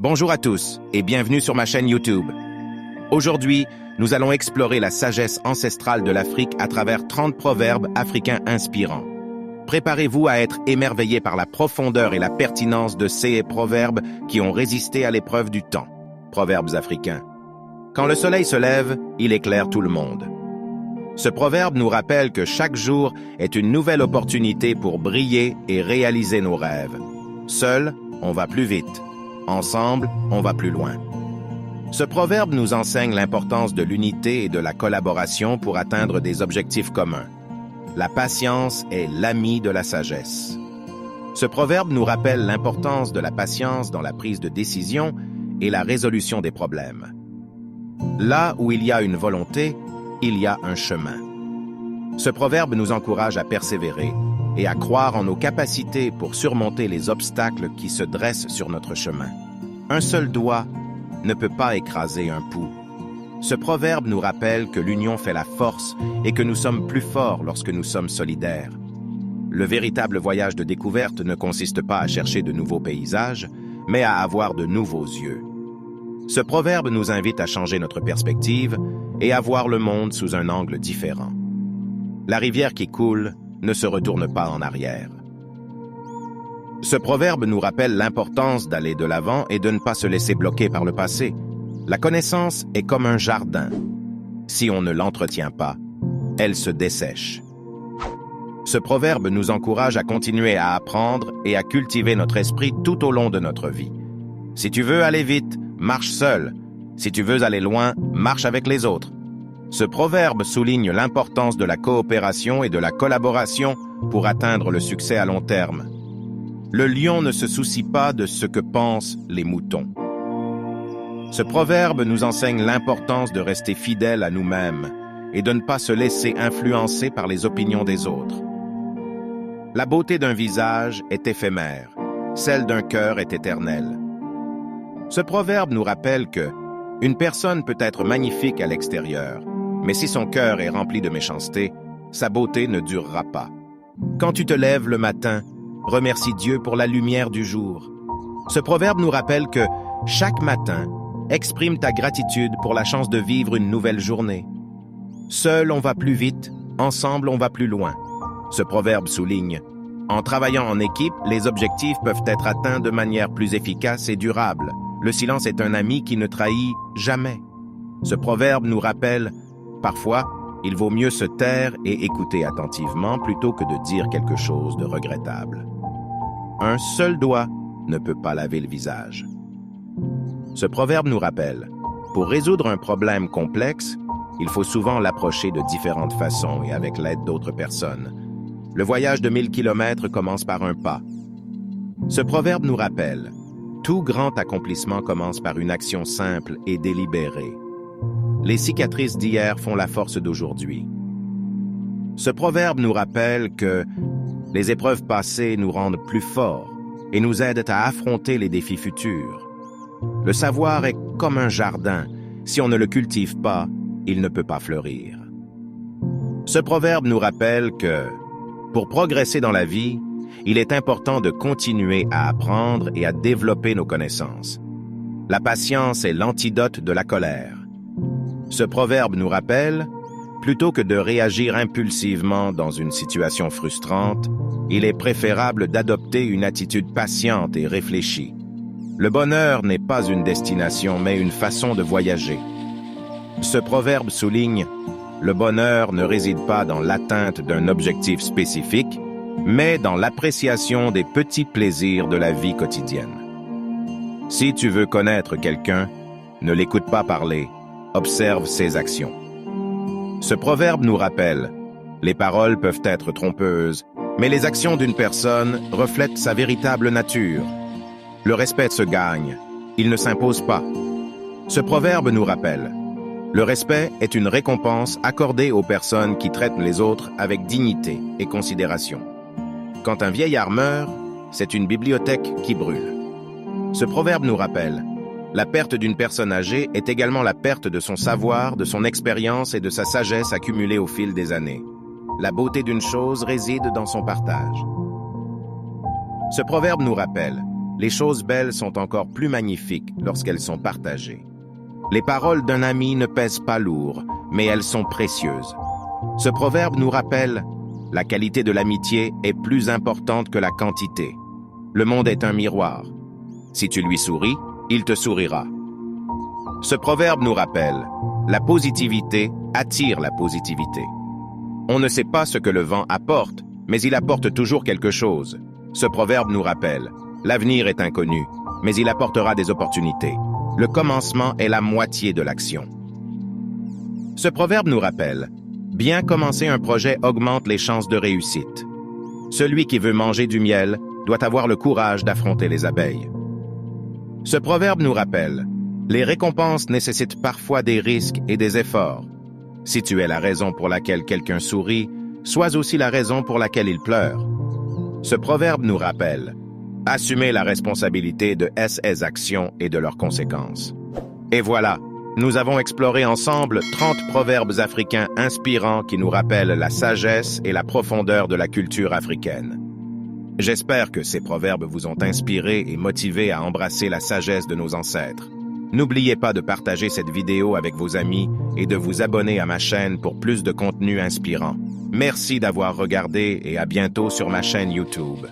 Bonjour à tous et bienvenue sur ma chaîne YouTube. Aujourd'hui, nous allons explorer la sagesse ancestrale de l'Afrique à travers 30 proverbes africains inspirants. Préparez-vous à être émerveillés par la profondeur et la pertinence de ces proverbes qui ont résisté à l'épreuve du temps. Proverbes africains. Quand le soleil se lève, il éclaire tout le monde. Ce proverbe nous rappelle que chaque jour est une nouvelle opportunité pour briller et réaliser nos rêves. Seul, on va plus vite. Ensemble, on va plus loin. Ce proverbe nous enseigne l'importance de l'unité et de la collaboration pour atteindre des objectifs communs. La patience est l'ami de la sagesse. Ce proverbe nous rappelle l'importance de la patience dans la prise de décision et la résolution des problèmes. Là où il y a une volonté, il y a un chemin. Ce proverbe nous encourage à persévérer et à croire en nos capacités pour surmonter les obstacles qui se dressent sur notre chemin. Un seul doigt ne peut pas écraser un pouls. Ce proverbe nous rappelle que l'union fait la force et que nous sommes plus forts lorsque nous sommes solidaires. Le véritable voyage de découverte ne consiste pas à chercher de nouveaux paysages, mais à avoir de nouveaux yeux. Ce proverbe nous invite à changer notre perspective et à voir le monde sous un angle différent. La rivière qui coule ne se retourne pas en arrière. Ce proverbe nous rappelle l'importance d'aller de l'avant et de ne pas se laisser bloquer par le passé. La connaissance est comme un jardin. Si on ne l'entretient pas, elle se dessèche. Ce proverbe nous encourage à continuer à apprendre et à cultiver notre esprit tout au long de notre vie. Si tu veux aller vite, marche seul. Si tu veux aller loin, marche avec les autres. Ce proverbe souligne l'importance de la coopération et de la collaboration pour atteindre le succès à long terme. Le lion ne se soucie pas de ce que pensent les moutons. Ce proverbe nous enseigne l'importance de rester fidèle à nous-mêmes et de ne pas se laisser influencer par les opinions des autres. La beauté d'un visage est éphémère, celle d'un cœur est éternelle. Ce proverbe nous rappelle que une personne peut être magnifique à l'extérieur, mais si son cœur est rempli de méchanceté, sa beauté ne durera pas. Quand tu te lèves le matin, remercie Dieu pour la lumière du jour. Ce proverbe nous rappelle que chaque matin, exprime ta gratitude pour la chance de vivre une nouvelle journée. Seul, on va plus vite, ensemble, on va plus loin. Ce proverbe souligne, en travaillant en équipe, les objectifs peuvent être atteints de manière plus efficace et durable. Le silence est un ami qui ne trahit jamais. Ce proverbe nous rappelle, parfois, il vaut mieux se taire et écouter attentivement plutôt que de dire quelque chose de regrettable. Un seul doigt ne peut pas laver le visage. Ce proverbe nous rappelle, pour résoudre un problème complexe, il faut souvent l'approcher de différentes façons et avec l'aide d'autres personnes. Le voyage de 1000 kilomètres commence par un pas. Ce proverbe nous rappelle, tout grand accomplissement commence par une action simple et délibérée. Les cicatrices d'hier font la force d'aujourd'hui. Ce proverbe nous rappelle que les épreuves passées nous rendent plus forts et nous aident à affronter les défis futurs. Le savoir est comme un jardin. Si on ne le cultive pas, il ne peut pas fleurir. Ce proverbe nous rappelle que, pour progresser dans la vie, il est important de continuer à apprendre et à développer nos connaissances. La patience est l'antidote de la colère. Ce proverbe nous rappelle, plutôt que de réagir impulsivement dans une situation frustrante, il est préférable d'adopter une attitude patiente et réfléchie. Le bonheur n'est pas une destination, mais une façon de voyager. Ce proverbe souligne, le bonheur ne réside pas dans l'atteinte d'un objectif spécifique, mais dans l'appréciation des petits plaisirs de la vie quotidienne. Si tu veux connaître quelqu'un, ne l'écoute pas parler, observe ses actions. Ce proverbe nous rappelle, les paroles peuvent être trompeuses, mais les actions d'une personne reflètent sa véritable nature. Le respect se gagne, il ne s'impose pas. Ce proverbe nous rappelle, le respect est une récompense accordée aux personnes qui traitent les autres avec dignité et considération. Quand un vieillard meurt, c'est une bibliothèque qui brûle. Ce proverbe nous rappelle, la perte d'une personne âgée est également la perte de son savoir, de son expérience et de sa sagesse accumulée au fil des années. La beauté d'une chose réside dans son partage. Ce proverbe nous rappelle, les choses belles sont encore plus magnifiques lorsqu'elles sont partagées. Les paroles d'un ami ne pèsent pas lourd, mais elles sont précieuses. Ce proverbe nous rappelle « La qualité de l'amitié est plus importante que la quantité. Le monde est un miroir. Si tu lui souris, il te sourira. » Ce proverbe nous rappelle « La positivité attire la positivité. » On ne sait pas ce que le vent apporte, mais il apporte toujours quelque chose. Ce proverbe nous rappelle « L'avenir est inconnu, mais il apportera des opportunités. Le commencement est la moitié de l'action. » Ce proverbe nous rappelle « Bien commencer un projet augmente les chances de réussite. Celui qui veut manger du miel doit avoir le courage d'affronter les abeilles. » Ce proverbe nous rappelle « Les récompenses nécessitent parfois des risques et des efforts. Si tu es la raison pour laquelle quelqu'un sourit, sois aussi la raison pour laquelle il pleure. » Ce proverbe nous rappelle « Assumer la responsabilité de ses actions et de leurs conséquences. » Et voilà, nous avons exploré ensemble 30 proverbes africains inspirants qui nous rappellent la sagesse et la profondeur de la culture africaine. J'espère que ces proverbes vous ont inspiré et motivé à embrasser la sagesse de nos ancêtres. N'oubliez pas de partager cette vidéo avec vos amis et de vous abonner à ma chaîne pour plus de contenu inspirant. Merci d'avoir regardé et à bientôt sur ma chaîne YouTube.